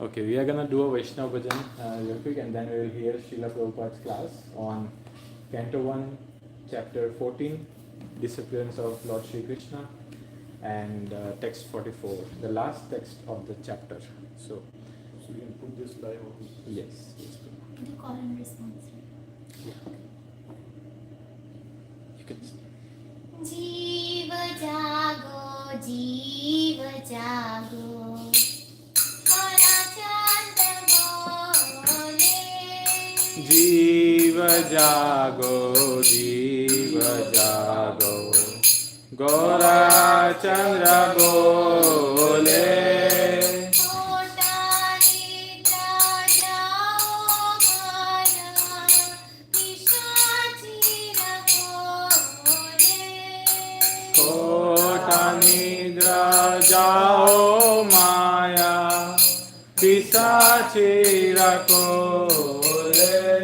Okay, we are gonna do a Vaishnav bhajan real quick, and then we will hear Srila Prabhupada's class on Canto 1, Chapter 14, Disciplines of Lord Shri Krishna, and text 44, the last text of the chapter. So we can put this live on. Yes, yes. The call and response. Yeah. You can. जीव जागो जीव जागो हरा चांद बोले जीव जागो जीव जागो गोरा चंद्र बोले जाओ माया पिशाची रखो रे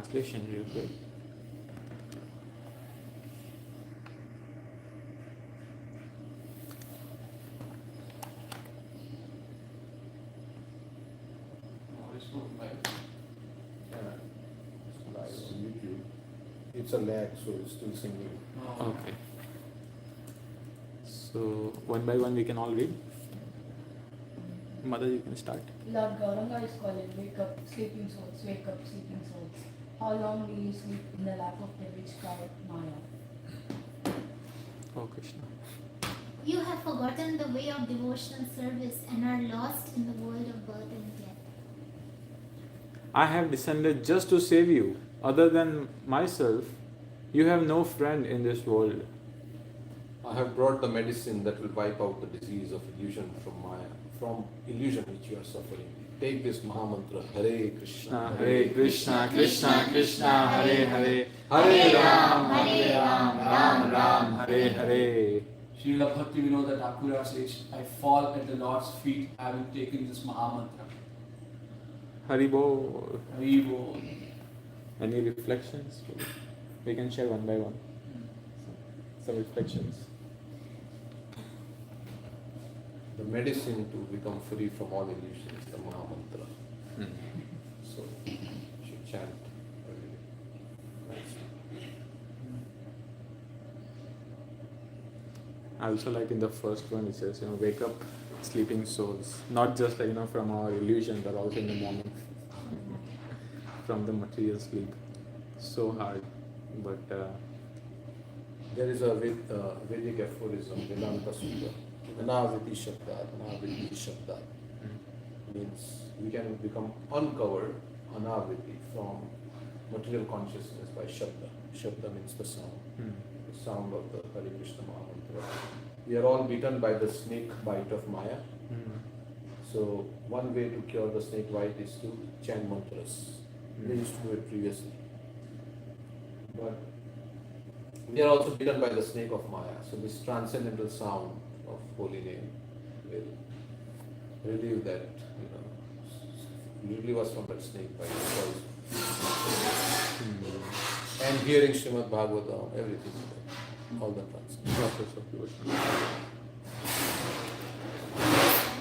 translation real quick. It's a lag, so it's still singing. Okay. So one by one we can all read. Mother, you can start. Lord Gauranga is calling, wake up, sleeping souls, wake up, sleeping souls. How long will you sleep in the lap of the rich cloud Maya? Oh Krishna. You have forgotten the way of devotional service and are lost in the world of birth and death. I have descended just to save you. Other than myself, you have no friend in this world. I have brought the medicine that will wipe out the disease of illusion from Maya, from illusion which you are suffering. Take this Mahamantra, Hare Krishna, Hare Krishna, Krishna Krishna, Hare Hare, Hare Ram, Hare Ram, Ram Ram, Hare Hare. Srila Bhaktivinoda Thakura says, I fall at the Lord's feet having taken this Mahamantra. Haribo. Haribo. Any reflections? We can share one by one. Some reflections. The medicine to become free from all illusion is the Mahamantra. So, you should chant every day. I also like in the first one it says, wake up sleeping souls. Not just from our illusion, but also in the morning. From the material sleep. So hard. But There is a Vedic aphorism, Vedanta Sutra. Anaviti Shabdat, Anaviti Shabdat. Means we can become uncovered, Anaviti, from material consciousness by Shabda. Shabda means the sound. The sound of the Hare Krishna Mahamantra. We are all beaten by the snake bite of Maya. So one way to cure the snake bite is to chant mantras. They used to do it previously. But we are also beaten by the snake of Maya. So this transcendental sound of holy name will relieve that, relieve us from that snake bite. And hearing Srimad Bhagavatam, everything, all the process of devotion.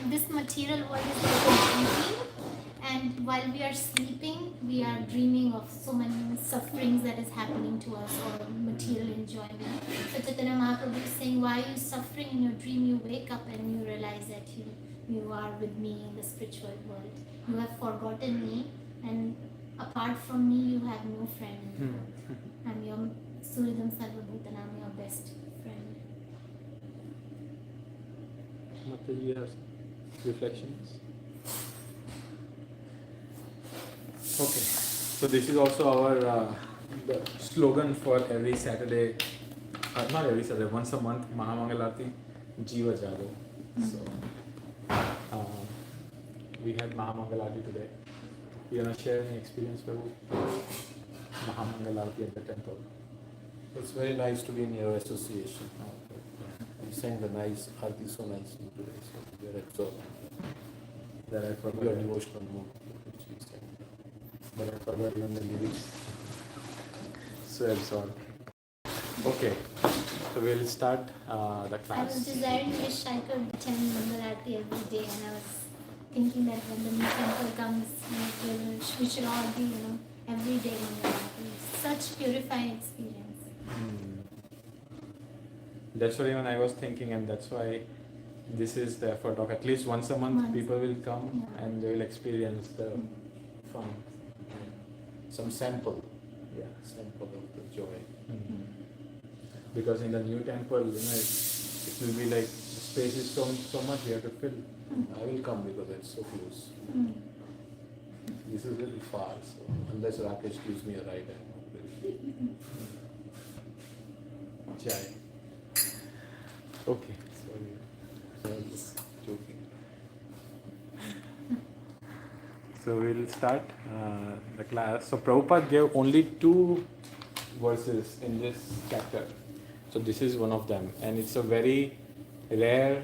This material world is like a dream, and while we are sleeping, we are dreaming of so many sufferings that is happening to us or material enjoyment. So Chaitanya Mahaprabhu is saying, why are you suffering in your dream? You wake up and you realize that you are with me in the spiritual world. You have forgotten me, and apart from me, you have no friend in the world. I'm your Suridam Sarvabhutanam, your best friend. Mata, you have reflections? Okay, so this is also our the slogan for every Saturday, not every Saturday, once a month, Mahamangalarti, Jiva Jago. So we had Mahamangalarti today. You want to share any experience, Prabhu? Mahamangalarti at the temple. It's very nice to be in your association. You sang the nice Arti so nicely today, so we are absorbed. That I forgot. Your devotional mood, which we sang. But I forgot even the lyrics. So absorbed. Okay, so we'll start the I was class. desiring wish I could attend Mangalarti every day, and I was thinking that when the new temple comes, we should all be, every day Mangalarti. Such purifying experience. That's what even I was thinking, and that's why this is the effort of at least once a month people will come and they will experience the fun. Some sample, Yeah. sample of the joy. Because in the new temple, it will be like the space is so much you have to fill. I will come because it's so close. This is really far, so unless Rakesh gives me a ride, I'm not really. Jai. Okay. So I'm just joking. So we'll start the class. So Prabhupada gave only 2 verses in this chapter. So this is one of them, and it's a very rare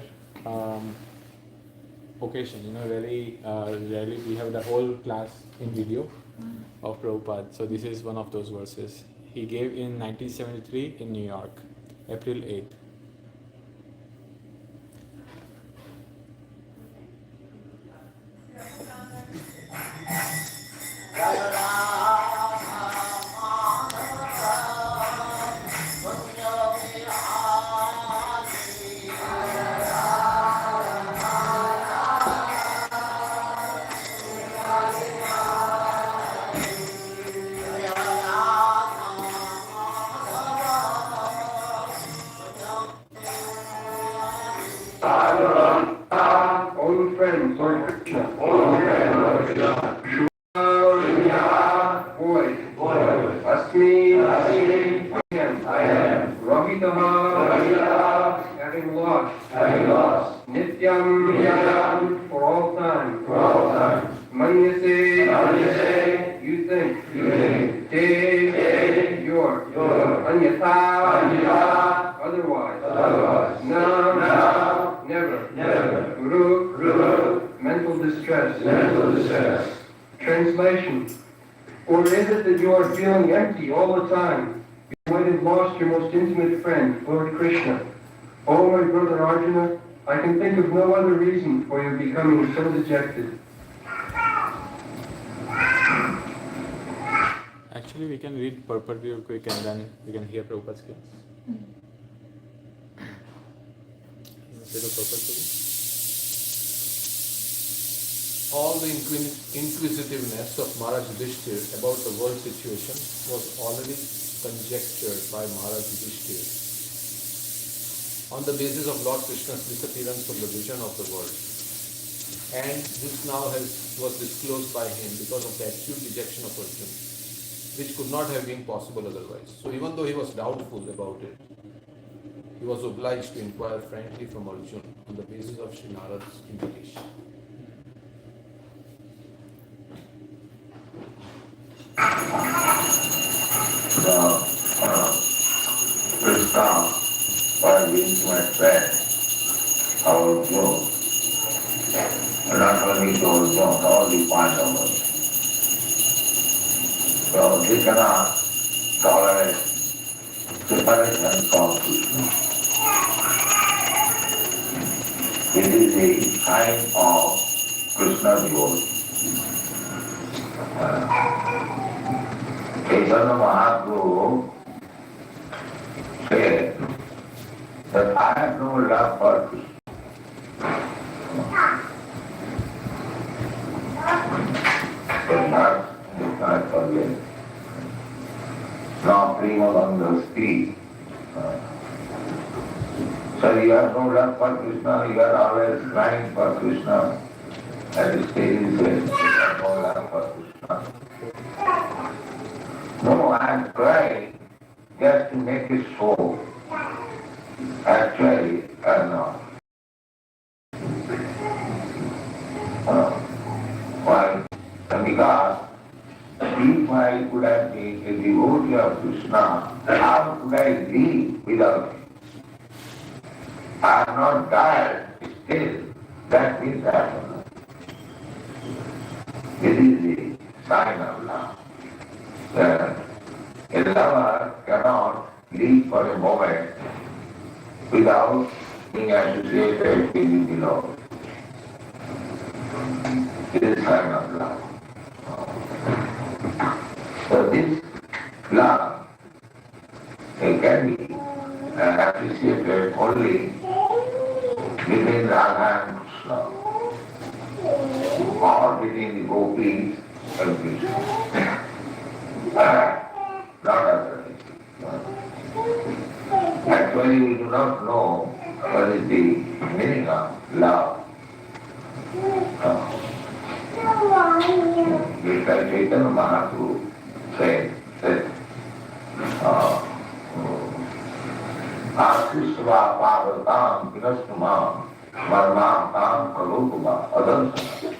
occasion. Very rarely we have the whole class in video. of Prabhupada. So this is one of those verses. He gave in 1973 in New York, April 8th. Old friends, Lord Krishna. Boy. Asmi. I am. Rahitaha. Having lost. Nityam. For all time. Manyase. You think. Te. Your. Anyatha. Otherwise. Na. Never. Guru. Mental distress. Translation. Or is it that you are feeling empty all the time? You might have lost your most intimate friend, Lord Krishna. Oh, my brother Arjuna, I can think of no other reason for your becoming so dejected. Actually, we can read purport real quick and then we can hear Prabhupada's class. Say the purport, please. All the inquisitiveness of Maharaj Yudhishthir about the world situation was already conjectured by Maharaj Yudhishthir on the basis of Lord Krishna's disappearance from the vision of the world. And this now was disclosed by him because of the acute dejection of Arjuna, which could not have been possible otherwise. So even though he was doubtful about it, he was obliged to inquire frankly from Arjuna on the basis of Sri Narad's invitation. Krishna, by being my friend, our Lord, not only to Lord, all the Pandavas. So they cannot tolerate separation from Krishna. It is a kind of Krishna devotion. Chaitanya Mahaprabhu said that I have no love for Krishna. But not forget. Now Premananda speak. So you have no love for Krishna, you are always crying for Krishna. That is very said, you have no love for Krishna. No, I am crying just to make it so. Actually, I am not. Why? Because if I could have been a devotee of Krishna, how could I live without him? I have not died still. That means happen. This is the sign of love. A lover cannot live for a moment without being associated with the beloved. It is a sign of love. So this love can be appreciated only between Radha and Krishna, or between the gopis and Krishna. Not otherwise. Actually, we do not know what is the meaning of love. Just like Chaitanya Mahaprabhu said that Asisva Pavatam Vinastumam Marmam Kalopuma Adansana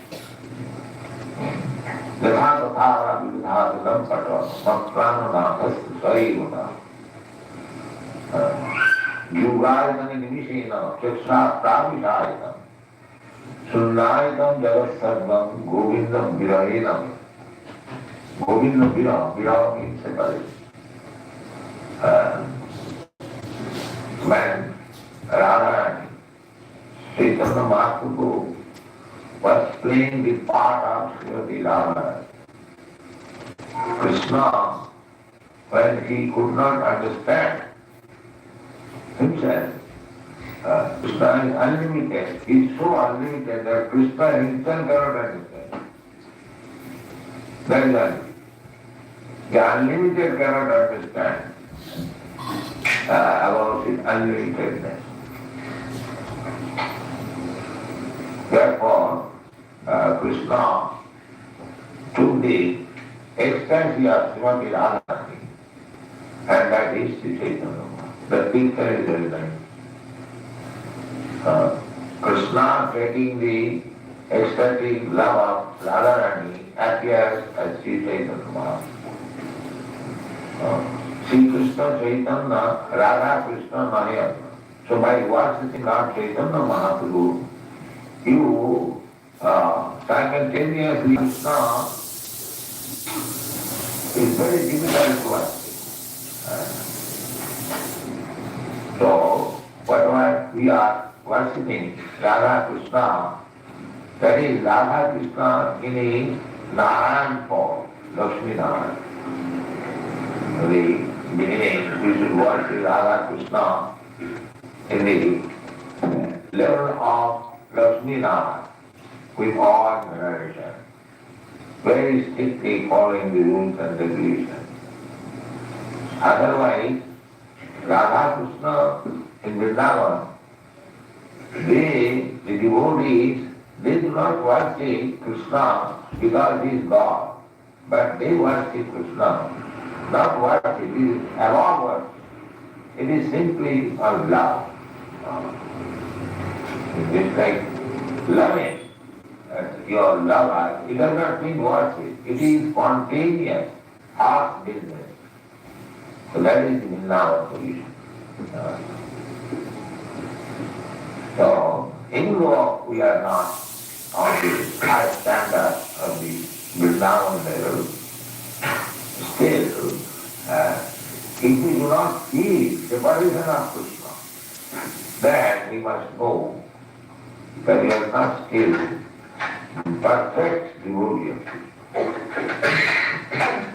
Yathatara Vidhatam Pata Makranathas Saivana Yugaidani Nimishena Chaksha Pravishaitam Sunnaitam Jagat Sarvam Govindam Virahenam Govinda Viraha means separation. When Radha Chaitanya Mahaprabhu was playing the part of Srimati Radha, Krishna, when he could not understand himself, Krishna is unlimited. He is so unlimited that Krishna himself cannot understand. That is unlimited. The unlimited cannot understand about his unlimitedness. Therefore, Krishna took the ecstasy of Srimati Radharani, and that is the Chaitanya. The picture is very nice. Krishna taking the ecstatic love of Radharani appears as Sri Chaitanya. Sri Krishna Chaitanya, Radha Krishna Maya. So by worshipping Lord Chaitanya Mahaprabhu, you simultaneously Krishna is very difficult to worship. So whatever we are worshipping, Radha Krishna, that is Radha Krishna in a Narayan form, Lakshmi Narayan. The beginning, we should worship Radha Krishna in the level of Lakshmi Narayan with all veneration, very strictly following the rules and regulations. Otherwise, Radha Krishna in Vrindavan, the devotees, they do not worship Krishna because he is God, but they worship Krishna. Not worship, it is above worship. It is simply a love. It is like loving your lover. It does not mean worship. It is spontaneous, heart business. So that is in our position. So, even though we are not on the high standard of the Vrindavan level, still, if we do not feel separation of Krishna, then we must know that we are not still perfect devotee.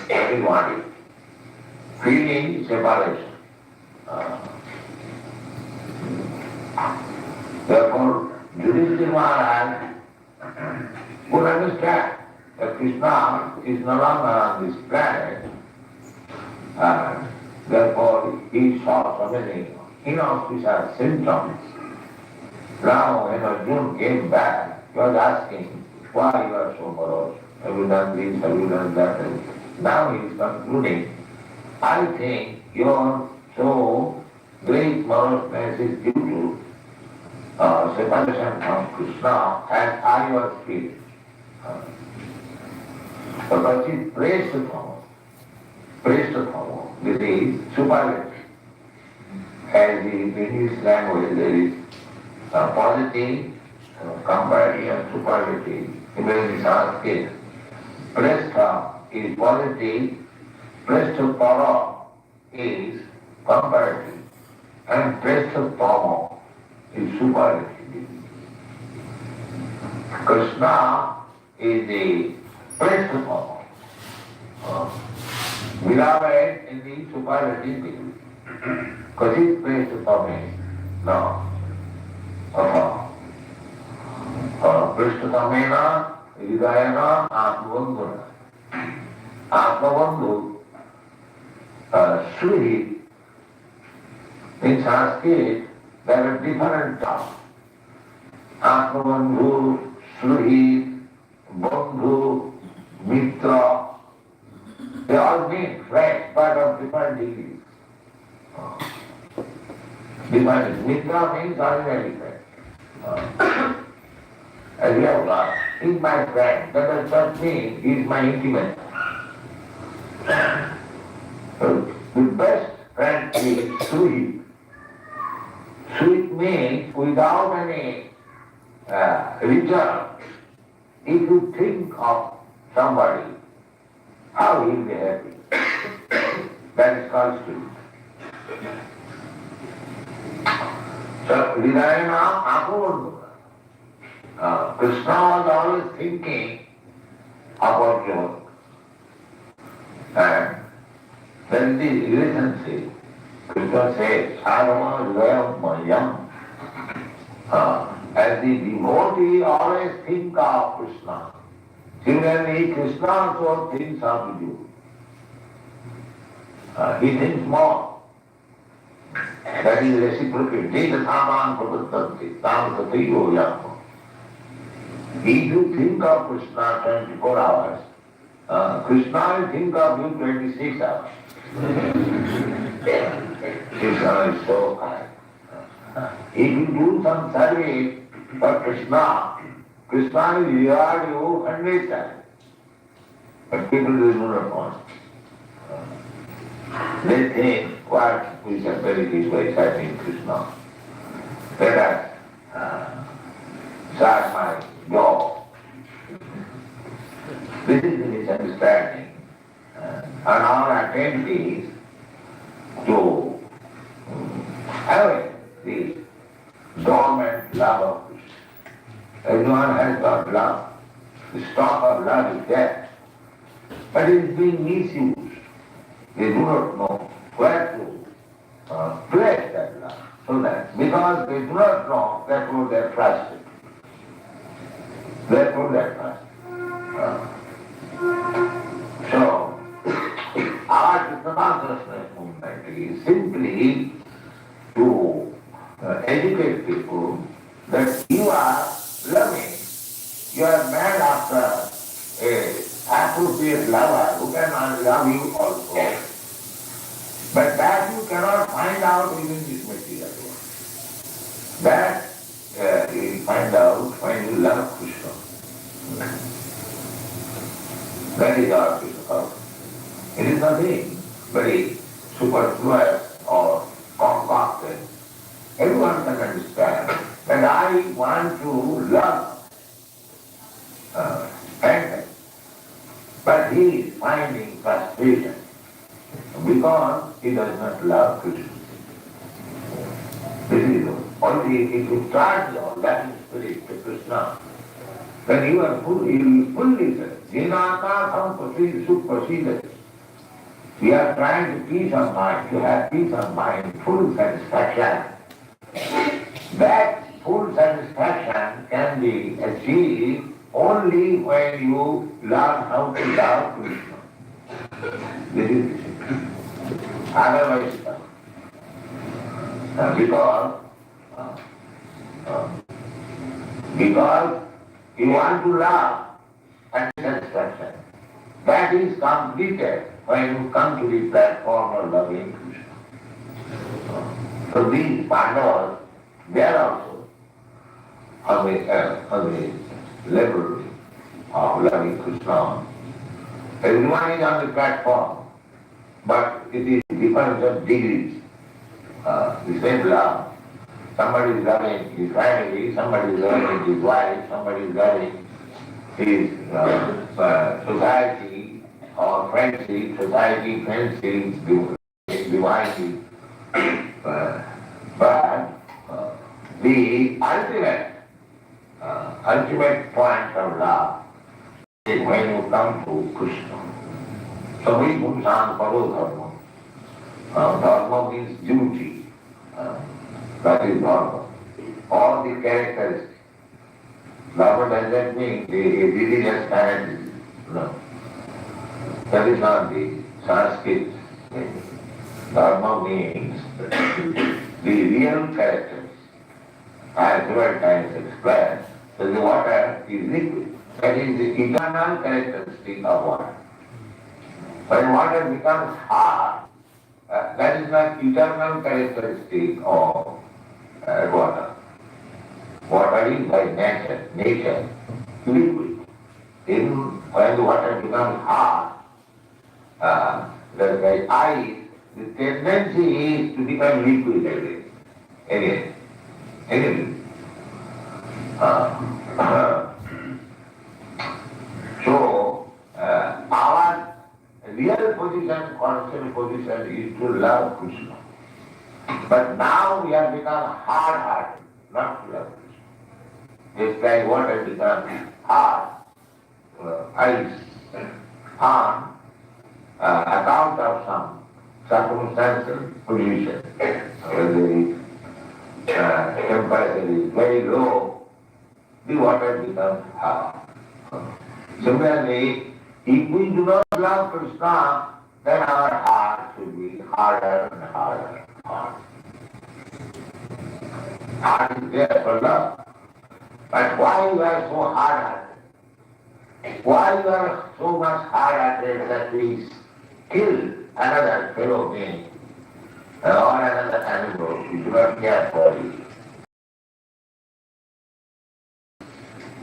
That is what is feeling separation. Therefore, Yudhishthira Maharaj would understand that Krishna is no longer on this planet, and therefore he saw so many inauspicious symptoms. Now when Arjuna came back, he was asking, why you are so morose? Have you done this, have you done that? Now he is concluding, I think your so great moroseness is due to separation from Krishna, and I was free. Because he praised the Thomas. This is superlative. As in English language there is positive, comparative and superlative. In the Sanskrit, prestha is positive, prestha is comparative, and prestha is superlative. Krishna is the prestha beloved in the superlative degree. Because he is prestha now. Prishtatamena, Hridayana, Atmabandhuna. Atmabandhu, Sri, in Sanskrit, there are different terms. Atmabandhu, Sri, Bandhu, Mitra, they all mean friends, but of different degrees. Mitra means ordinary friend. As we have got, he is my friend, that does not mean he is my intimate. So, the best friend is sweet. Sweet means without any return. If you think of somebody how he will be happy? That is called spirit. So, Hridayana Apurva. Krishna was always thinking about you. And there is the relationship. Krishna says, Sarva Hridayam Mayam. As the devotee always think of Krishna. Similarly, Krishna also thinks of you. He thinks more. That is reciprocate. Jeta saman pravattanti, tam tatayo yama. If you think of Krishna 24 hours, Krishna will think of you 26 hours. Krishna is so kind. If you do some service for Krishna, Krishna will reward you 100 times. But people do not want. They think, what we can benefit by serving Krishna? Let us start my job. This is the misunderstanding. And our attempt is to have the dormant love of Krishna. Everyone has got love. The stock of love is there. But it is being misused. They do not know where to place that love. So that, because they do not know, therefore they are frustrated. Therefore they are frustrated. So, our Krishna consciousness movement is simply to educate people that you are loving, you are mad after a appropriate lover who can love you also. But that you cannot find out within this material world. That you will find out when you love Krishna. That is our Krishna consciousness. It is nothing very superfluous or concocted. Everyone can understand that I want to love and but he is finding frustration because he does not love Krishna. This is only if you start your loving spirit to Krishna, then you will fully say, Jinaka Suprasida. We are trying to peace of mind, to have peace of mind, full satisfaction. That full satisfaction can be achieved only when you learn how to love Krishna. This is the secret. Otherwise, because you want to love and satisfaction. That is completed when you come to the platform of loving Krishna. So these Pandavas, they are also on the level of loving Krishna. Everyone is on the platform, but it is different of degrees. The same love. Somebody is loving his family, somebody is loving his wife, somebody is loving his society or friendship, society, friendship, divinity. But the ultimate point of love is when you come to Krishna. So we Purusan Paro Dharma. Dharma means duty. That is Dharma. All the characteristics. Dharma does not mean the religious characteristics. No. That is not the Sanskrit meaning. Dharma means the real characters. I have several times explained that the water is liquid. That is the eternal characteristic of water. When water becomes hard, that is not eternal characteristic of water. Water is by nature liquid. Even when the water becomes hard, like ice, the tendency is to become liquid again. So, our constant position is to love Krishna. But now we have become hard-hearted, not to love Krishna. Just like water becomes hard, ice, on account of some circumstantial pollution. When the temperature is very low, the water becomes hard. Similarly, if we do not love Krishna, then our heart should be harder and harder and harder. Heart is there for love. But why you are so hard-hearted? Why you are so much hard-hearted that we kill another fellow being or another animal? We do not care for it.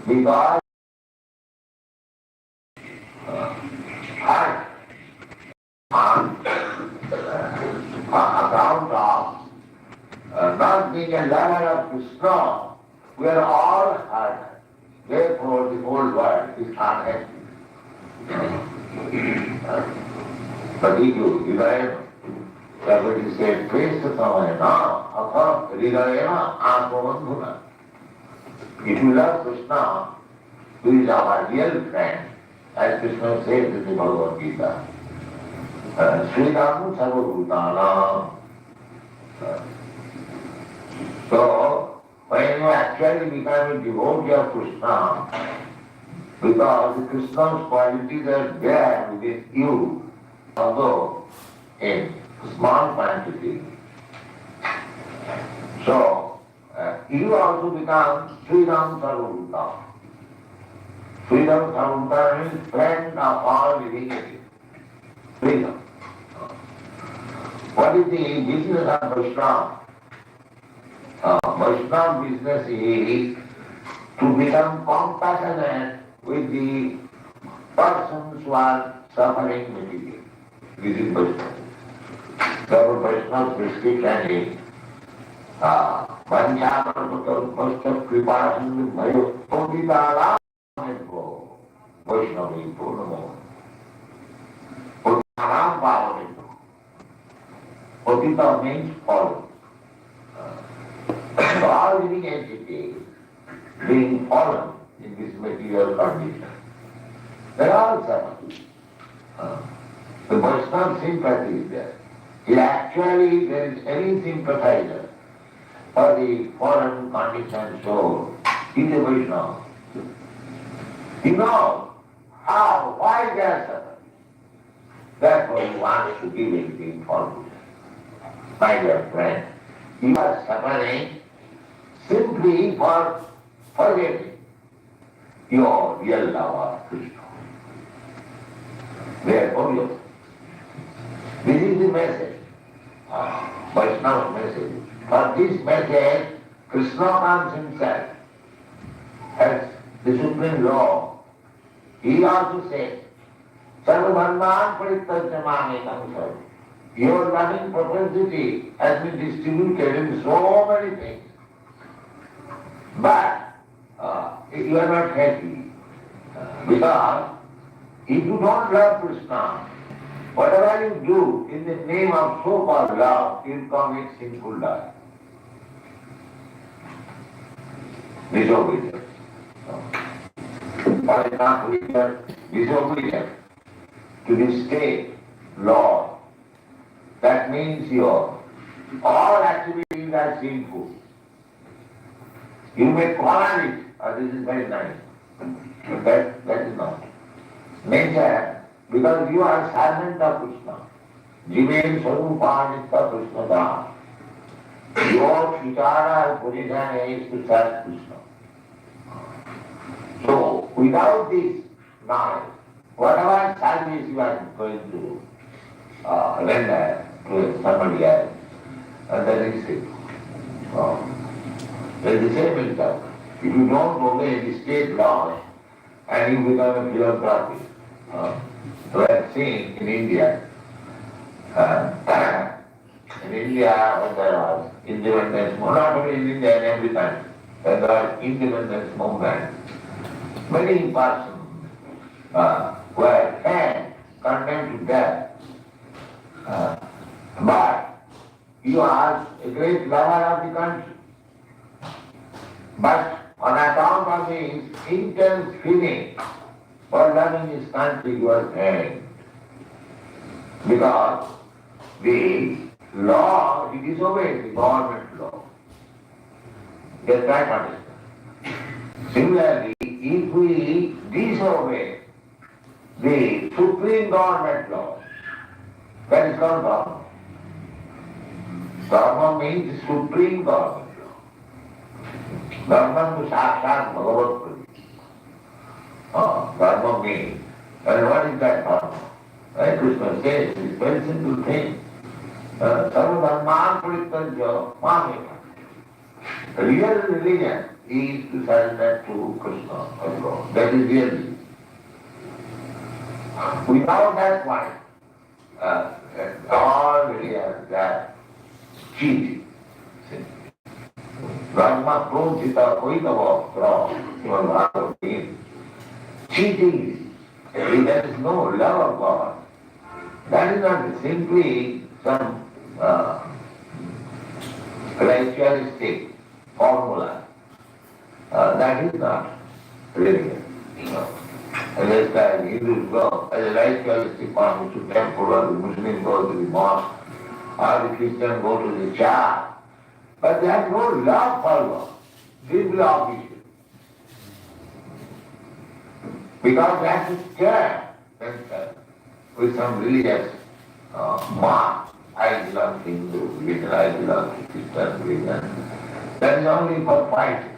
Because heart on account of not being a lover of Krishna, we are all hurt. Therefore, the whole world is unhappy. But if you realize, somebody said, praise to someone, if you love Krishna, who is our real friend, as Krishna says in the Bhagavad Gita, Sravanam Sarvabhutana. So, when you actually become a devotee of Krishna, because Krishna's qualities are there within you, although in small quantity. So, you also become Srila Prabhupada. Srila Prabhupada means friend of all living entities. Srila. What is the business of Vaishnava? Vaishnava business is to become compassionate with the persons who are suffering materially. This is Vaishnava. So Vaishnava's prescription is Vanchamarmata Kripasan Bhayo Ponditala Vaishnava is Purnamo. Purnanam Bhavaneto. Potita means fallen. So all living entities being fallen in this material condition, they are all suffering. The Vaishnava sympathy is there. Actually, there is any sympathizer for the fallen conditioned soul in the Vaishnava. He knows how, why they are suffering. Therefore, he wants to give it the information. My dear friend, you are suffering simply for forgetting your real love of Krishna. Therefore, this is the message, Vaishnava message. For this message, Krishna comes himself as the supreme law. He also says, Sarvabhandhan Parityajya Mamekam Sarva. Your loving propensity has been distributed in so many things. But you are not happy. Because if you don't love Krishna, whatever you do in the name of so-called love, you commit sinful life. Disobedience. For example, if you are disobedient to the state law, that means your all activities are sinful. You may call it, this is very nice, but that is not. Nature, because you are servant of Krishna. Jive Swarupanita Krishna Da. Your vichara position is to serve Krishna. So, without this knowledge, whatever service you are going to render to somebody else, that is it. There is the same result. If you don't obey the state laws and you become a philanthropist, so I have seen in India, when there was independence, not only in India, in every country, when there was independence movement, many persons were hanged, condemned to death But you are a great lover of the country. But on account of his intense feeling for loving his country, you are hanged. Because the law, he disobeyed the government law. That's right, understand. Similarly, if we disobey the supreme government law, that is called dharma. Dharma means supreme government law. Dharma to sakshat bhagavat prati. Dharma means, and what is that dharma? Hare Krishna says, it is very simple thing. Sarvadharman parityajya mameka. Real religion is to surrender to Krishna or God. That is real religion. Without that point, all religions are cheating. Dharma pronsita koitava from Srimad Bhagavad means cheating. There is no love of God. That is not simply some ritualistic formula. That is not religion. Just like Hindus go as a ritualistic form to temple, or the Muslim go to the mosque, or the Christian go to the church. But they have no love for God. Simply official. Because they have to share themselves with some religious mark. I belong to Hindu religion, I belong to Christian religion. That is only for fighting.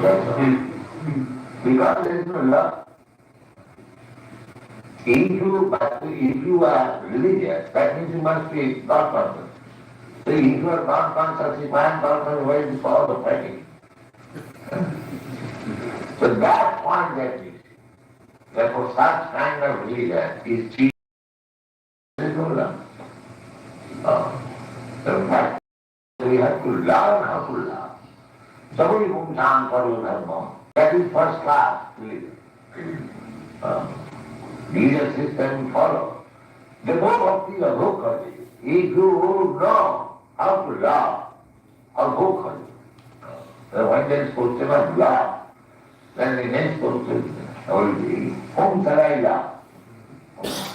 That's all. Because there is no love. If you are religious, that means you must be God conscious. So if you are God conscious, if I am conscious, why is all the fighting? So that point that we see. Therefore such kind of religion is cheap. There is no love. In fact, we have to learn how to love. Somebody whom Jhan Karu Dharma, that is first class religion. Religious system follow. The no bhakti or no karma. If you know how to love or no karma, when there is question of love, then the next question will be, whom shall I love?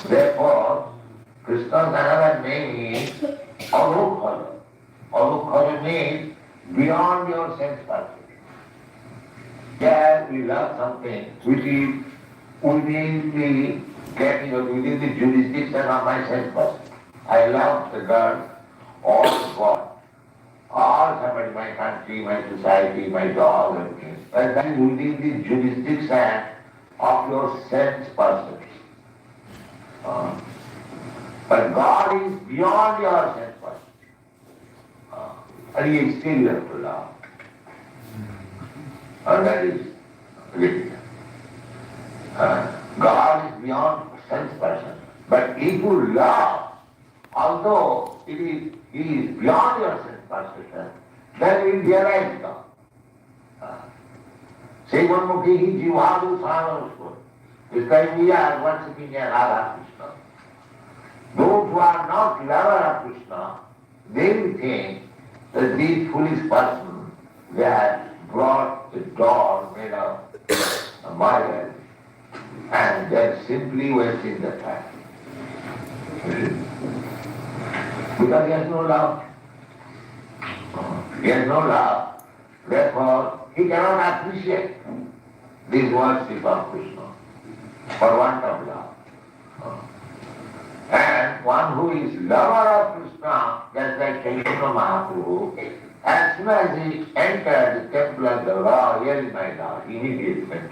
Therefore, Krishna's another name is Arukhara. Arukhara means beyond your sense perception. Here we love something which is within the category, within the jurisdiction of my sense perception. I love the girl or God, or somebody, my country, my society, my dog, everything. And that is within the jurisdiction of your sense perception. But God is beyond your sense perception. And He still you have to love. And that is religion. God is beyond sense perception. But if you love, although He is beyond your sense perception, then you will realize God. Sevanmukhi jivadu sanarusko. It's like we are worshipping a Radha Krishna. Those who are not lover of Krishna, they will think that these foolish persons, they have brought a doll made of marble, and they are simply wasting the time. Because he has no love. He has no love. Therefore, he cannot appreciate this worship of Krishna for want of love. And one who is lover of Krishna, just like Chaitanya Mahaprabhu, as soon as he entered the temple of the Lord, here is my Lord, immediately went.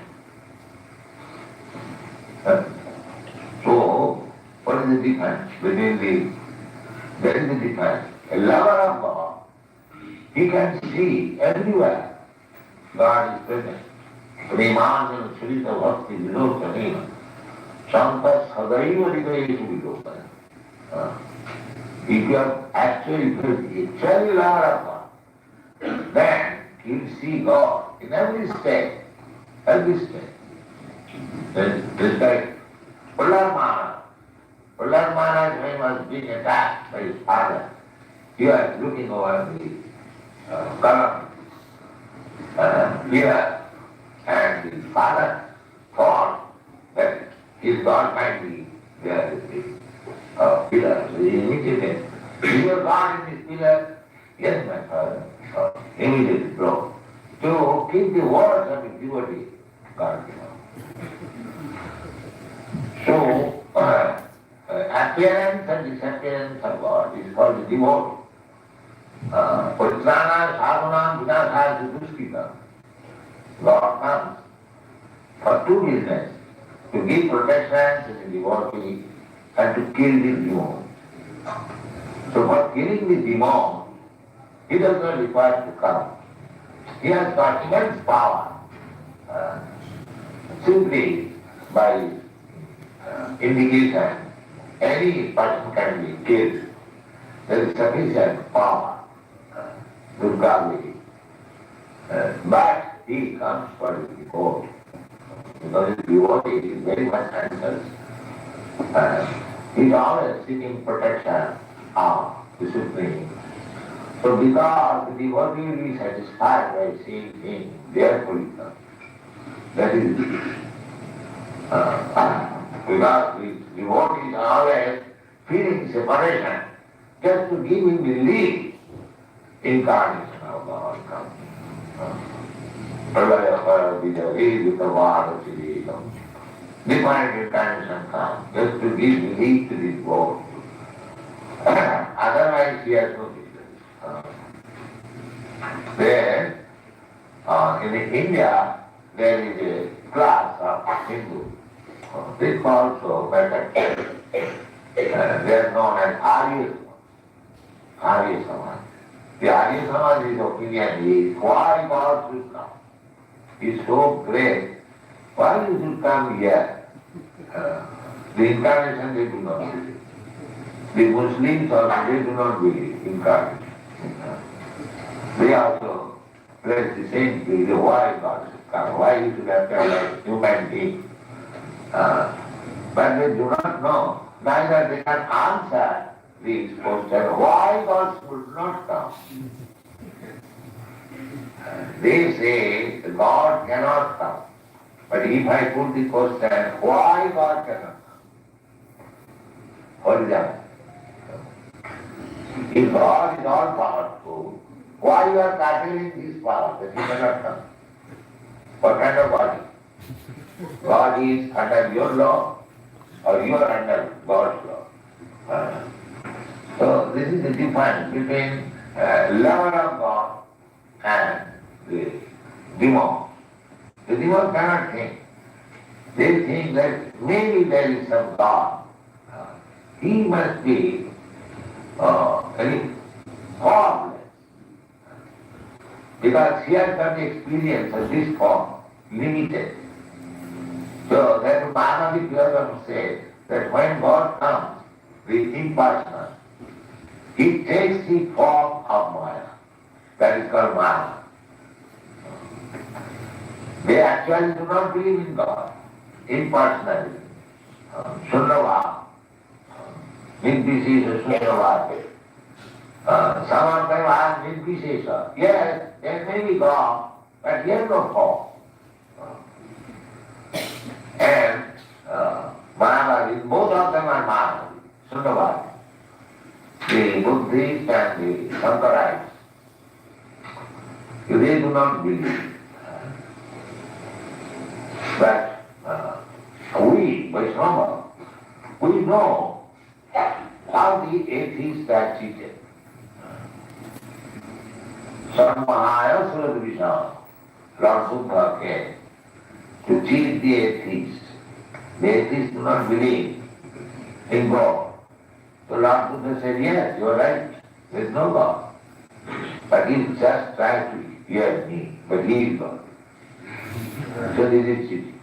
So, what is the difference between there is a difference. A lover of God, he can see everywhere God is present. Premanjana Srita Bhakti Vilokanina. Santa Sadaiva Hridayeshu Vilokana. If you are actually lover of God, then you will see God in every state, every state. Just like Prahlad Prahlad Maharaj, when he was being attacked by his father, he was looking over the column here, and his father thought that his God might be there with the pillar. So he immediately, your God in this pillar? Yes, my father. Immediately broke. To keep the words of the devotee, God came out. So, appearance and disappearance of God is called the devotee. Paritrana, Sravanam, Vinasha, Duskita. Lord comes for two reasons: to give protection to the devotee and to kill the demon. So for killing the demon, he does not require to come. He has got immense power simply by indication. Any person can be killed. There is sufficient power, Durga. But he comes for the devotee. Because the devotee is very much anxious. He is always seeking protection of the Supreme. So because the devotee will be satisfied by seeing him, therefore he comes. That is because the devotee is always feeling separation, just to give him the lead incarnation of God comes. Different incarnation comes, just to give the lead to this world. Otherwise he has no business. Then, in India, there is a class of Hindu. They also better. They are known as Arya Samaj. The Arya Samaj's opinion is why God should come. He is so great. Why you should come here? The incarnation they do not believe. The Muslims also they do not believe incarnation. They also place the same belief. Why God should come? Why you should have come as human being? But they do not know. Neither they can answer this question, why God should not come. They say God cannot come. But if I put the question, why God cannot come? For example, if God is all powerful, why you are curtailing this power that He cannot come? What kind of body? God is under your law or you are under God's law. So this is the difference between lover of God and the demon. The demon cannot think. They think that maybe there is some God. He must be very formless. Because he has got the experience of this form, limited. So that Mahavadi philosopher said that when God comes with impersonal, he takes the form of Maya. That is called Maya. They actually do not believe in God, impersonally. Shunyavad. Nirvishesha Shunyavad. Some of them are Nirvishesha. Yes, there may be God, but he has no form. And Mayavadi, both of them are Mayavadi, Shunyavad. The Buddhists and the Sankarites, they do not believe. But we, Vaishnava, we know how the atheists are cheated. Samahaya Suradvisha, Lord Buddha came to cheat the atheists. The atheists do not believe in God. So Lord Buddha said, yes, you are right, there is no God. But he just tried to hear me, but he is God. So this is cheating.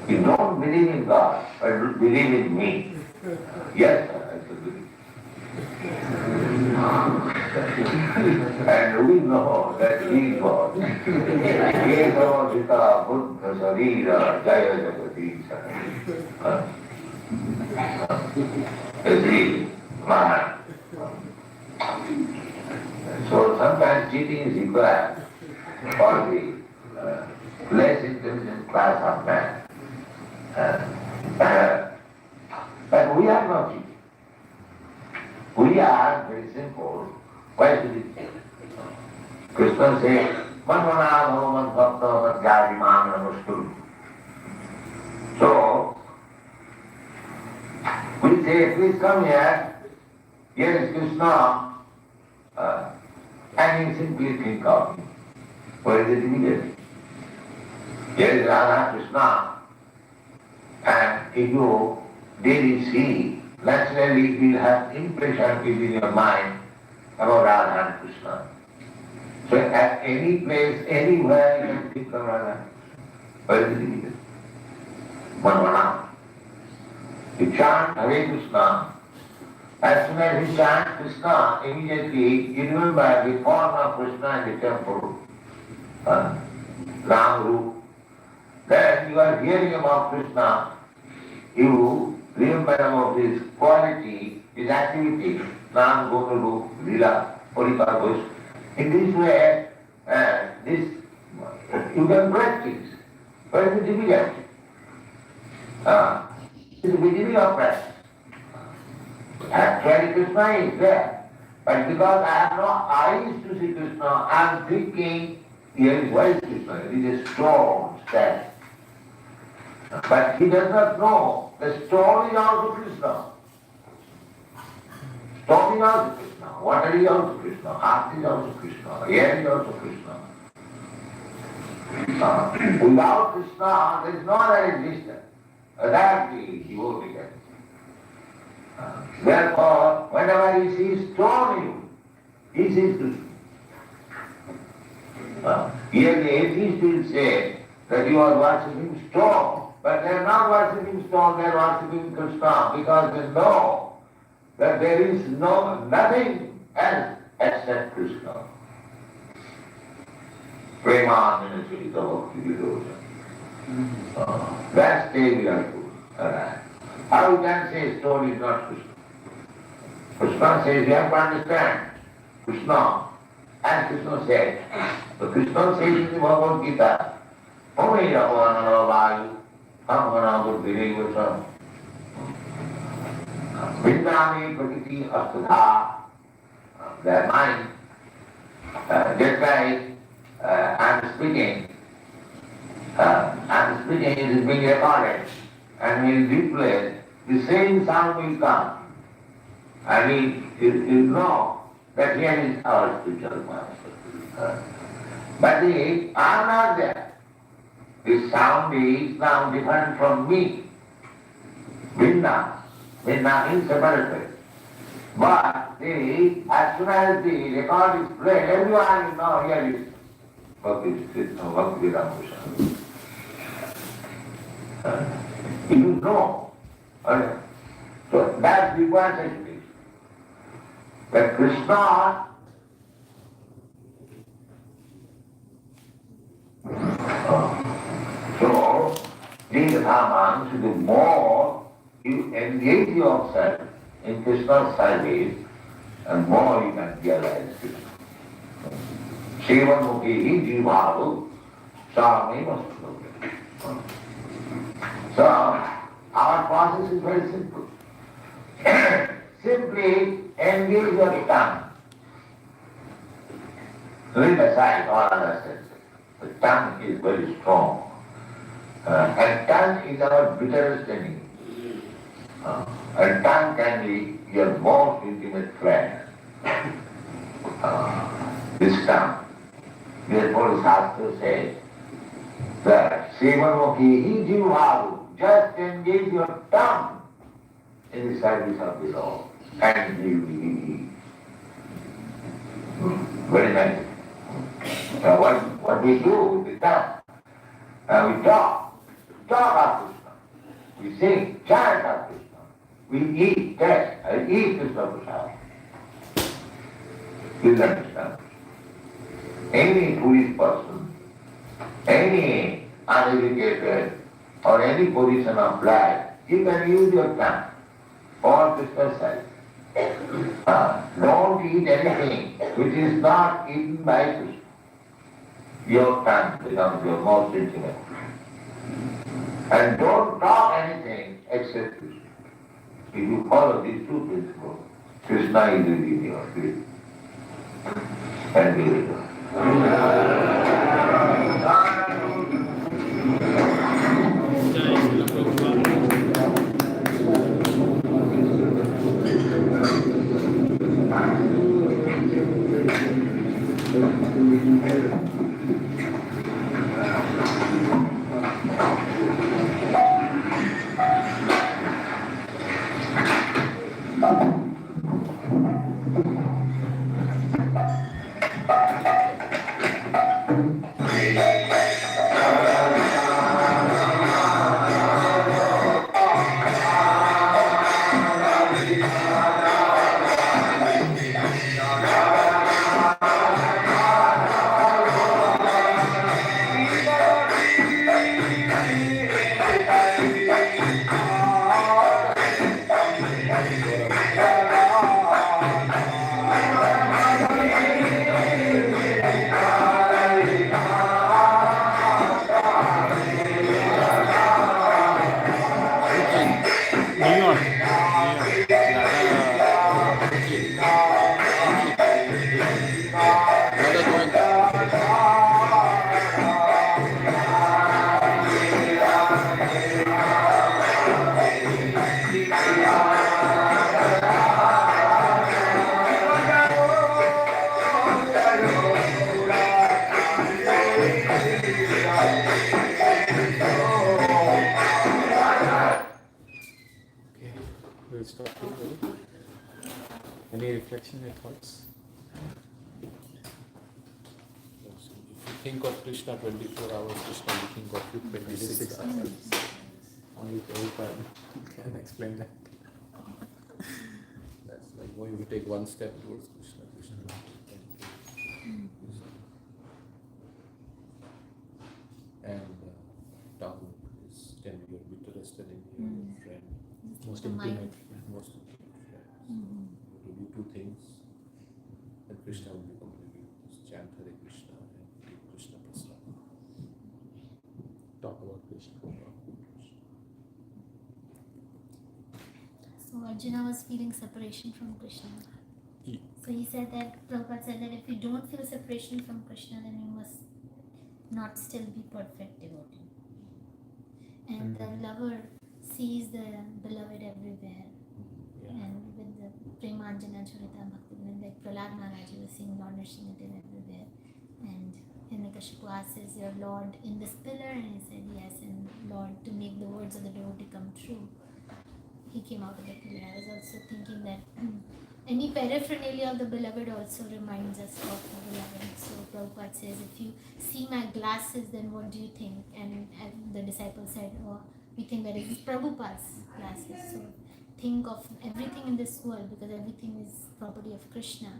You don't believe in God, but believe in me. Yes, sir, I should believe. And we know that he is God. Eka Buddha Sarira Jaya Jagadisha. Every man. So sometimes cheating is required for the less intelligent class of man. But we are not cheating. We are very simple. Why should it cheat? Krishna says, Manvana Bhagavan Bhakta Bhatyadi Man Namustu. So, we say, please come here. Here is Krishna. And you simply think of him. Where is it immediately? Here is Radha Krishna. And if you daily see, naturally you will have impression within your mind about Radha and Krishna. So at any place, anywhere you can think of Radha. Where is it immediately? Manvana. You chant Hare Krishna. As soon as you chant Krishna, immediately you remember the form of Krishna in the temple, Ram. Then you are hearing about Krishna, you remember about his quality, his activity, Nam, Gopalu, Lila, Puripagos. In this way, this you can practice. But it's difficult. It's the beginning of practice. Actually, Krishna is there. But because I have no eyes to see Krishna, I am thinking, here is why Krishna, it is a stone stand. But he does not know the stone is also Krishna. Stone is also Krishna, water is also Krishna, earth is also Krishna, air is also Krishna. Without Krishna, there is no other existence. That is devotee. Therefore, whenever he sees stone, he sees Krishna. Here the atheist will say that you are worshipping stone, but they are not worshipping stone, they are worshipping Krishna, because they know that there is nothing else except Krishna. Prema Minasita Bhakti Vidoja. That stage we are to. How you can say stone is not Krishna? Krishna says you have to understand Krishna. And Krishna said, so Krishna says in the Bhagavad Gita, Omeya Bhavanara Vayu, Hamvana Buddhiri Vasam, Vindami Prakriti Astadha, their mind, just like I'm speaking, it is being recorded, and will replay, the same sound will come. And you know that here is our spiritual master. But they are not there. The sound is now different from me. Vinna is separated. But as soon as the record is played, everyone will know here is Bhakti Krishna, Bhakti Ramakrishna. You know. So that requires education. But Krishna so these Brahmans, the more you engage yourself in Krishna's service, and more you can realize Krishna. Sravanam Jivāvu Sāmeva Srila. So our process is very simple. Simply engage your tongue. Leave aside all other senses. The tongue is very strong. And tongue is our bitterest enemy. And tongue can be your most intimate friend. This tongue. Therefore the Shastra says that Srivanoki Jivāvu, just engage your tongue in the service of the Lord. And he will be very nice. What we do with the tongue? We talk of Krishna. We sing, chant of Krishna. We eat, taste, eat Krishna Prasad. Please understand. Any foolish person, any uneducated, or any position of life, you can use your tongue. all Krishna's side. Don't eat anything which is not eaten by Krishna. Your tongue becomes your most intimate. And don't talk anything except Krishna. If you follow these two principles, Krishna is within your spirit. And we will go. Okay, we'll stop here. Really. Any reflection or thoughts? If you think of Krishna 24 hours, Krishna will think of you 26 hours. Only Prabhupada can explain that. That's like when you take one step towards Krishna, Krishna will thank you. And tongue is can be your bitterest enemy, your friend, Most The mind. intimate. most intimate friend. You do two things, and Krishna will become with you. Just chant Hare Krishna and take Krishna prasad. Talk about Krishna. So Arjuna was feeling separation from Krishna. Ye- So he said that, Prabhupada said that if you don't feel separation from Krishna, then you must not still be perfect devotee. And the lover sees the beloved everywhere. Yeah. And with the Premanjana Charita Bhakti, like Prahlad Maharaj was seeing Lord Nrsimhadev everywhere. And Hiranyakashipu asks, your Lord in this pillar? And he said, yes, and Lord, to make the words of the devotee come true, he came out of the pillar. I was also thinking that any paraphernalia of the beloved also reminds us of the beloved. So Prabhupada says, if you see my glasses, then what do you think? And the disciple said, oh, we think that it is Prabhupada's glasses. So think of everything in this world, because everything is property of Krishna.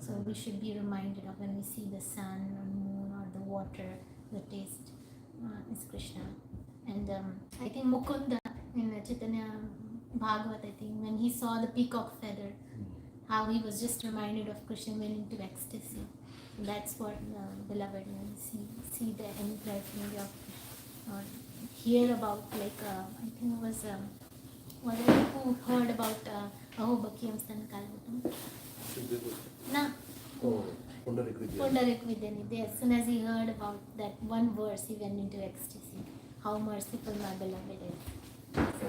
So we should be reminded of when we see the sun or moon or the water, the taste is Krishna. And I think Mukunda in Chaitanya Bhagavat, I think, when he saw the peacock feather, how he was just reminded of Krishna went into ecstasy. That's what beloved, when you see the any paraphernalia of hear about, like I think it was who heard about Aho Bakiyam Stan Kalvatam. Na Oh, Pundarik Vidya. Pundarik Vidyanidhi. As soon as he heard about that one verse, he went into ecstasy. How merciful my beloved is. So,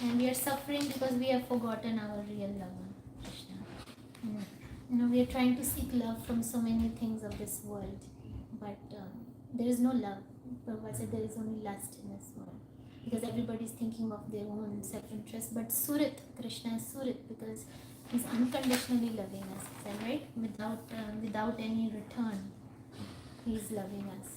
and we are suffering because we have forgotten our real lover, Krishna. We are trying to seek love from so many things of this world, but there is no love. Prabhupada said there is only lust in this world, because everybody is thinking of their own self-interest. But Surit, Krishna is Surit because he's unconditionally loving us, is that right? Without any return, he is loving us.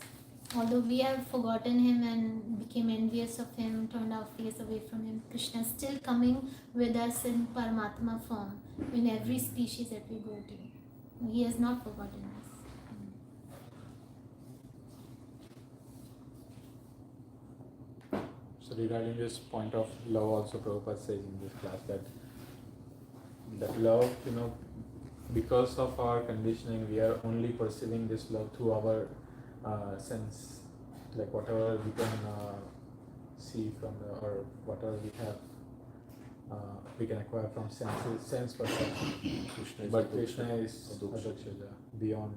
Although we have forgotten him and became envious of him, turned our face away from him, Krishna is still coming with us in Paramatma form in every species that we go to. He has not forgotten us. So regarding this point of love, also Prabhupada says in this class that love, because of our conditioning, we are only perceiving this love through our sense, like whatever we can see from or whatever we can acquire from sense perception. But Krishna is Adakshaja, beyond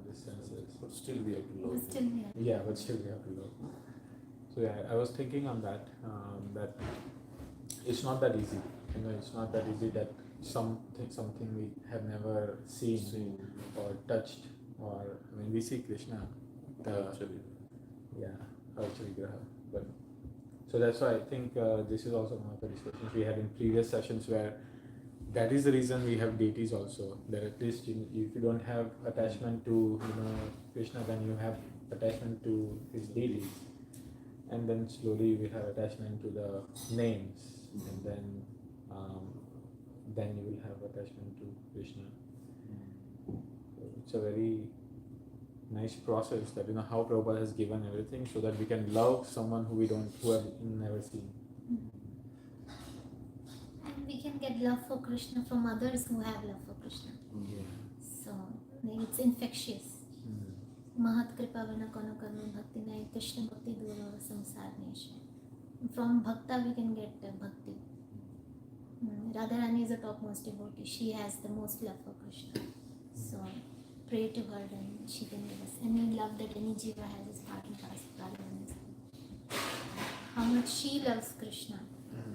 the senses. But still we have to love. But still, yeah. Yeah, but still we have to love. So yeah, I was thinking on that, that it's not that easy. It's not that easy that something we have never seen or touched, or we see Krishna, Archa Vigraha. But so that's why I think this is also one of the discussions we had in previous sessions, where that is the reason we have deities also. That at least if you don't have attachment to Krishna, then you have attachment to his deities, and then slowly we have attachment to the names, and then you will have attachment to Krishna. So it's a very nice process that how Prabhupada has given everything so that we can love someone who have never seen. And we can get love for Krishna from others who have love for Krishna. Yeah. So it's infectious. Mahat kripa vana kono karma bhakti nai Krishna bhakti dura samsar nesha. From bhakta we can get bhakti. Radharani is the topmost devotee. She has the most love for Krishna. So pray to her, then she can give us any love that any jiva has is part and parcel of Radharani's love. How much she loves Krishna.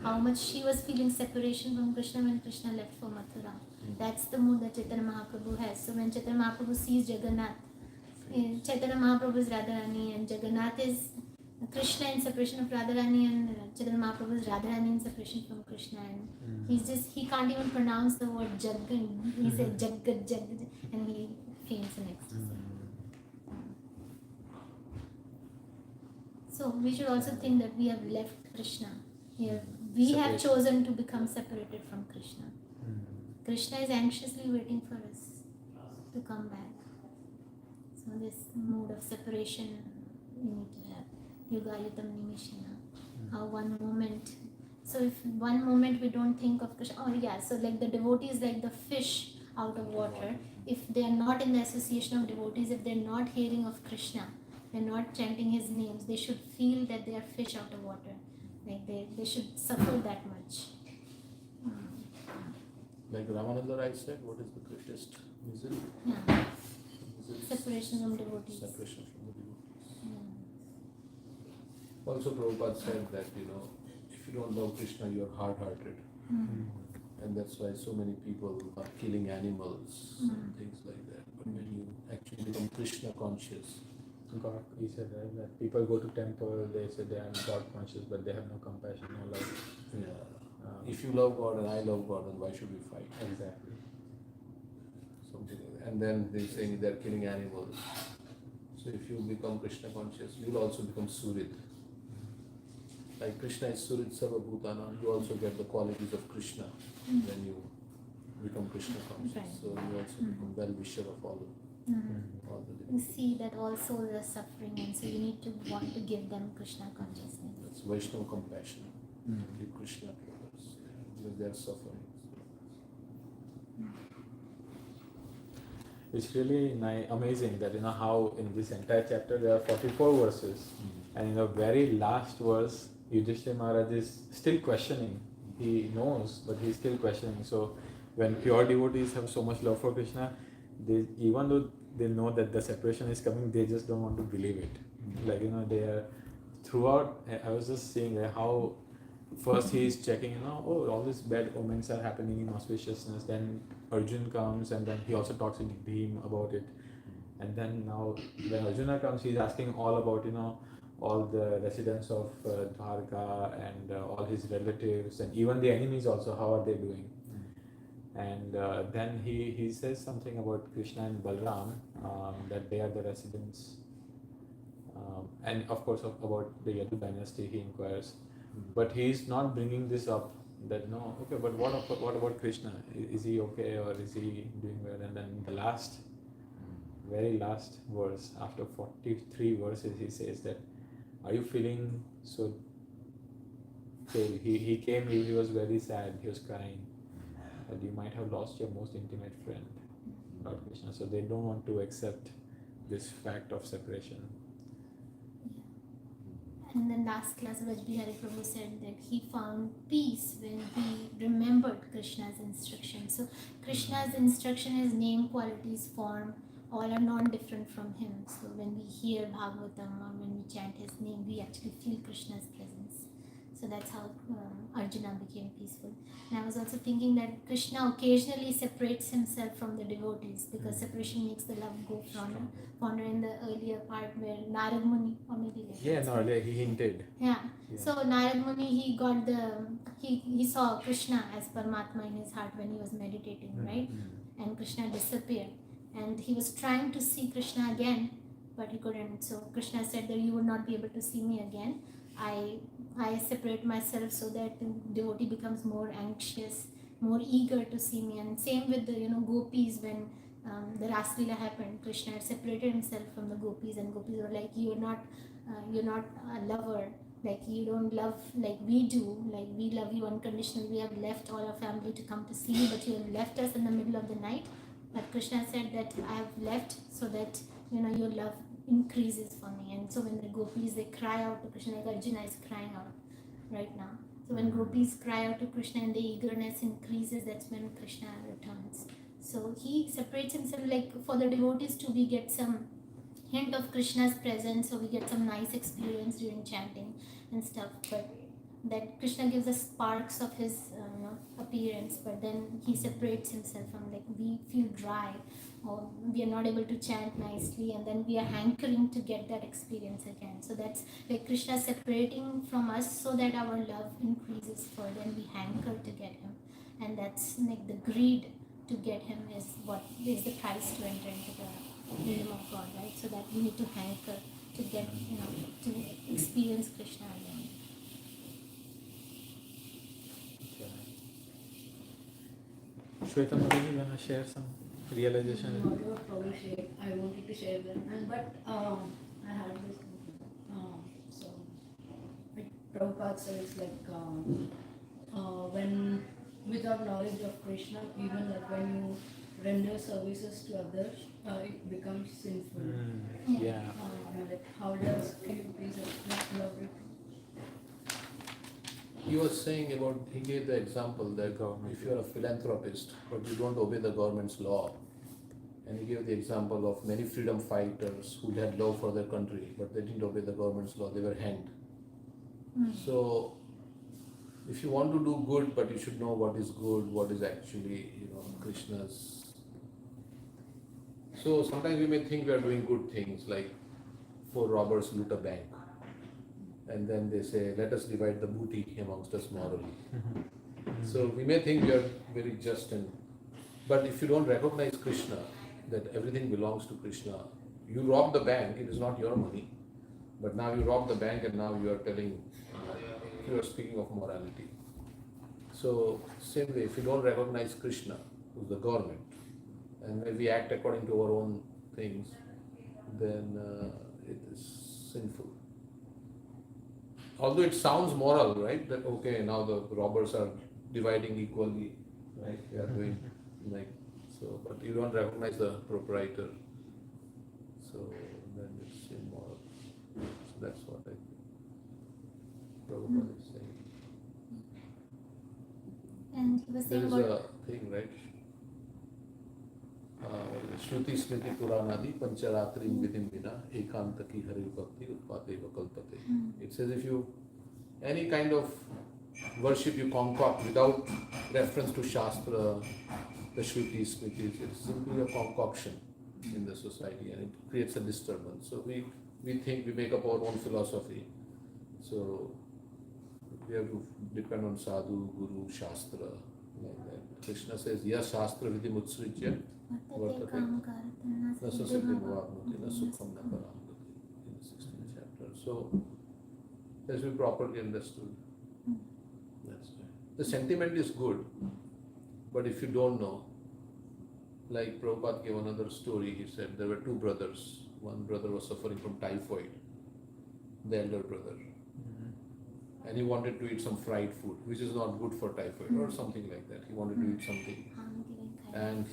How much she was feeling separation from Krishna when Krishna left for Mathura. That's the mood that Chaitanya Mahaprabhu has. So when Chaitanya Mahaprabhu sees Jagannath, Chaitanya Mahaprabhu is Radharani and Jagannath is Krishna in separation of Radharani, and Chaitanya Mahaprabhu is Radharani in separation from Krishna, and he can't even pronounce the word Jaggan. He said Jaggad, Jaggad, and he faints in ecstasy. So we should also think that we have left Krishna. We have chosen to become separated from Krishna. Krishna is anxiously waiting for us to come back. So this mood of separation we need to have. Yugayatam Nimishana. How one moment. So if one moment we don't think of Krishna, so like the devotee is like the fish out of water. If they are not in the association of devotees, if they are not hearing of Krishna, they are not chanting his names, they should feel that they are fish out of water. Like they should suffer that much. Like Ramananda Rai said, what is the greatest misery? Yeah. Separation from devotees. Separation from the devotees. Also Prabhupada said that, if you don't love Krishna, you are hard-hearted. And that's why so many people are killing animals and things like that. But when you actually become Krishna conscious, God, he said that people go to temple, they say they are God conscious, but they have no compassion, no love. if you love God and I love God, then why should we fight? Exactly. Something like that. And then they say they're killing animals. So if you become Krishna conscious, you'll also become Surit. Like Krishna is Surit Sarva Bhutana, you also get the qualities of Krishna when you become Krishna conscious. Right. So you also become well-wisher of all the You see that all souls are suffering, and so you need to want to give them Krishna consciousness. That's Vaishnava compassion. Give Krishna to others because they are suffering. It's really amazing that how in this entire chapter there are 44 verses, and in the very last verse, Yudhishthira Maharaj is still questioning. He knows, but he's still questioning. So when pure devotees have so much love for Krishna, they, even though they know that the separation is coming, they just don't want to believe it. Like they are throughout. I was just seeing how first he is checking, all these bad omens are happening in auspiciousness. Then Arjun comes, and then he also talks in Bhim about it. And then now when Arjuna comes, he's asking all about all the residents of Dwarka and all his relatives, and even the enemies also, how are they doing? And then he says something about Krishna and Balram, that they are the residents, and of course about the Yadu dynasty he inquires, but he is not bringing this up. That okay, but what about Krishna? Is he okay, or is he doing well? And then the very last verse, after 43 verses, he says that, are you feeling so So he came, he was very sad, he was crying that you might have lost your most intimate friend, Lord Krishna. So they don't want to accept this fact of separation. And then last class, Vajbi Hari Prabhu said that he found peace when he remembered Krishna's instruction. So Krishna's instruction, his name, qualities, form, all are non-different from him. So when we hear Bhagavatam or when we chant his name, we actually feel Krishna's presence. So that's how Arjuna became peaceful. And I was also thinking that Krishna occasionally separates himself from the devotees because separation makes the love go fonder in the earlier part where Narad Muni, or maybe like Yeah, no, he hinted. yeah. Yeah. So Narad Muni, he got he saw Krishna as Paramatma in his heart when he was meditating, right? And Krishna disappeared. And he was trying to see Krishna again, but he couldn't. So Krishna said that you would not be able to see me again. I separate myself so that the devotee becomes more anxious, more eager to see me. And same with the gopis when the Raslila happened. Krishna had separated himself from the gopis, and gopis were like, you're not a lover. Like you don't love like we do. Like we love you unconditionally. We have left all our family to come to see you, but you have left us in the middle of the night. But Krishna said that I have left so that your love increases for me. And so when the gopis, they cry out to Krishna, like Arjuna is crying out right now. So when gopis cry out to Krishna and the eagerness increases, that's when Krishna returns. So he separates himself, like for the devotees too, we get some hint of Krishna's presence, so we get some nice experience during chanting and stuff. But that Krishna gives us sparks of his appearance, but then he separates himself from, like, we feel dry or we are not able to chant nicely, and then we are hankering to get that experience again. So that's like Krishna separating from us so that our love increases further and we hanker to get him. And that's like the greed to get him is what is the price to enter into the kingdom of God, right? So that we need to hanker to get, to experience Krishna again. Shweta, maybe you want to share some realization? Whatever Prabhu shared, I wanted to share them. But I had this. So, like Prabhupada says, like when without knowledge of Krishna, even like when you render services to others, it becomes sinful. Yeah. Like how does, can you please elaborate? He was saying about, he gave the example that if you are a philanthropist but you don't obey the government's law, and he gave the example of many freedom fighters who had love for their country but they didn't obey the government's law, they were hanged. So if you want to do good, but you should know what is good, what is actually Krishna's. So sometimes we may think we are doing good things, like 4 robbers loot a bank. And then they say, let us divide the booty amongst us morally. So we may think we are very just, but if you don't recognize Krishna, that everything belongs to Krishna, you rob the bank, it is not your money. But now you rob the bank and now you are telling, you are speaking of morality. So same way, if you don't recognize Krishna, who is the government, and when we act according to our own things, then it is sinful. Although it sounds moral, right? That okay, now the robbers are dividing equally, right? They are doing like so, but you don't recognize the proprietor, so then it's immoral. So that's what I think Prabhupada is saying. And he was There saying is about a thing, right? Shruti Smriti Puranadi Pancharatrim Vidim Vina Ekantaki Hari Bhakti Utpadeva Kalpate. It says if you, any kind of worship you concoct without reference to Shastra, the Shruti Smritis, it's simply a concoction in the society and it creates a disturbance. So we think we make up our own philosophy. So we have to depend on Sadhu, Guru, Shastra, like that. Krishna says, Yes Shastra Vidhi Mutsrijya Vartate kam karatana Na siddham Sukham bhakti Na Sukham Na Paramgati in the 16th chapter. So it has to be properly understood. That's right. The sentiment is good, but if you don't know, like Prabhupada gave another story, he said there were 2 brothers. One brother was suffering from typhoid, the elder brother. and he wanted to eat some fried food, which is not good for typhoid or something like that. He wanted to eat something, I'm giving kindness.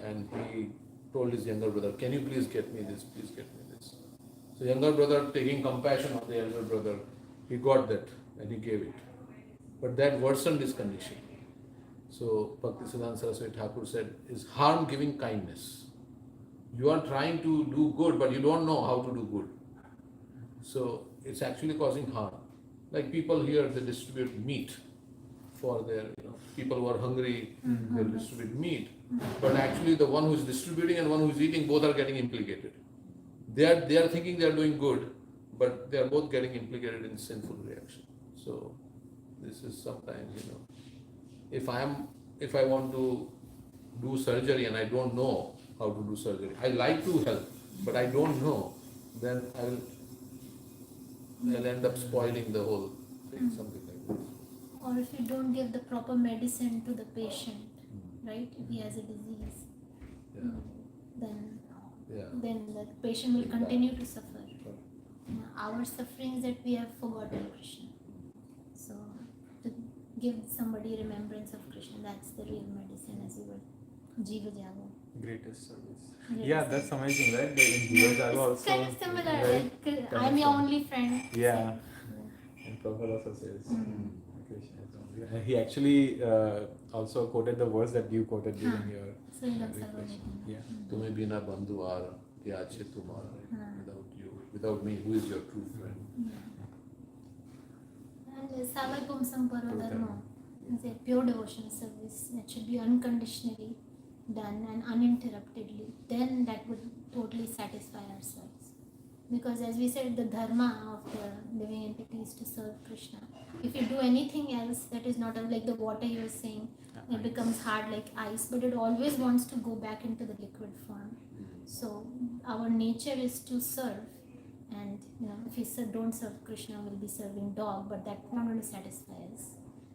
and he told his younger brother, "Can you please get me this? Please get me this." So younger brother, taking compassion on the elder brother, he got that and he gave it. But that worsened his condition. So Bhaktisiddhanta Saraswati Thakur said, "Is harm giving kindness? You are trying to do good, but you don't know how to do good. So it's actually causing harm. Like people here, they distribute meat for their, people who are hungry, they'll distribute meat. But actually the one who is distributing and one who is eating, both are getting implicated. They are thinking they are doing good, but they are both getting implicated in sinful reaction. So this is sometimes, if I want to do surgery and I don't know how to do surgery, I like to help, but I don't know, then I'll end up spoiling the whole thing, something like that. Or if you don't give the proper medicine to the patient, right? If he has a disease, Yeah. then Yeah. the patient will continue to suffer. Our suffering is that we have forgotten Krishna. So to give somebody remembrance of Krishna, that's the real medicine, as you were Jiva Jago. Greatest service. Greatest Yeah, that's amazing, right? In Jiva Jago It's also. kind of similar, right? like Kind I'm of your similar. only friend. Yeah. So, And Prabhupada also says, Krishna is only. And he actually also quoted the verse that you quoted during your so you love reflection. Sravanan. Yeah. Tumhe bina bandhu aar, kya achhe tumhara. Without you, without me, who is your true friend? And Savai Pumsam Paro Dharma is a pure devotional service that should be unconditionally done and uninterruptedly. Then that would totally satisfy ourselves. Because as we said, the dharma of the living entity is to serve Krishna. If you do anything else that is not like the water you were saying, it becomes hard like ice, but it always wants to go back into the liquid form. So our nature is to serve. And if we don't serve Krishna, we'll be serving dog, but that's not going to satisfy us.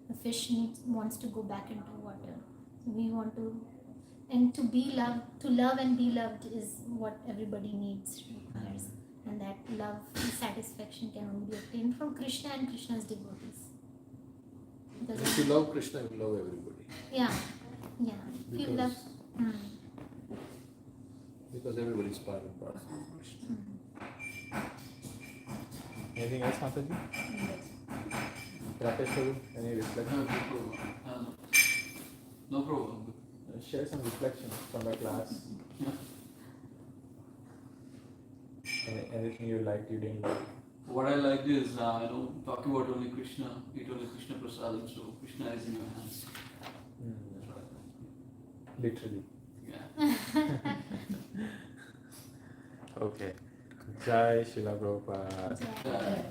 The fish wants to go back into water. So we want to, and to be loved, to love and be loved is what everybody needs, requires. And that love, satisfaction can only be obtained from Krishna and Krishna's devotees. Because If you love Krishna, you love everybody. yeah. If you love, Because everybody is part and parcel of Krishna. Anything else, Mataji? Rakesh Prabhu, any reflection? No problem. Share some reflection from the class. Anything you liked, you didn't like? What I liked is, talking about only Krishna, eat only Krishna prasadam, so Krishna is in your hands. That's what I like. Literally. Yeah. Okay. Jai Srila Prabhupada. yeah. Yeah.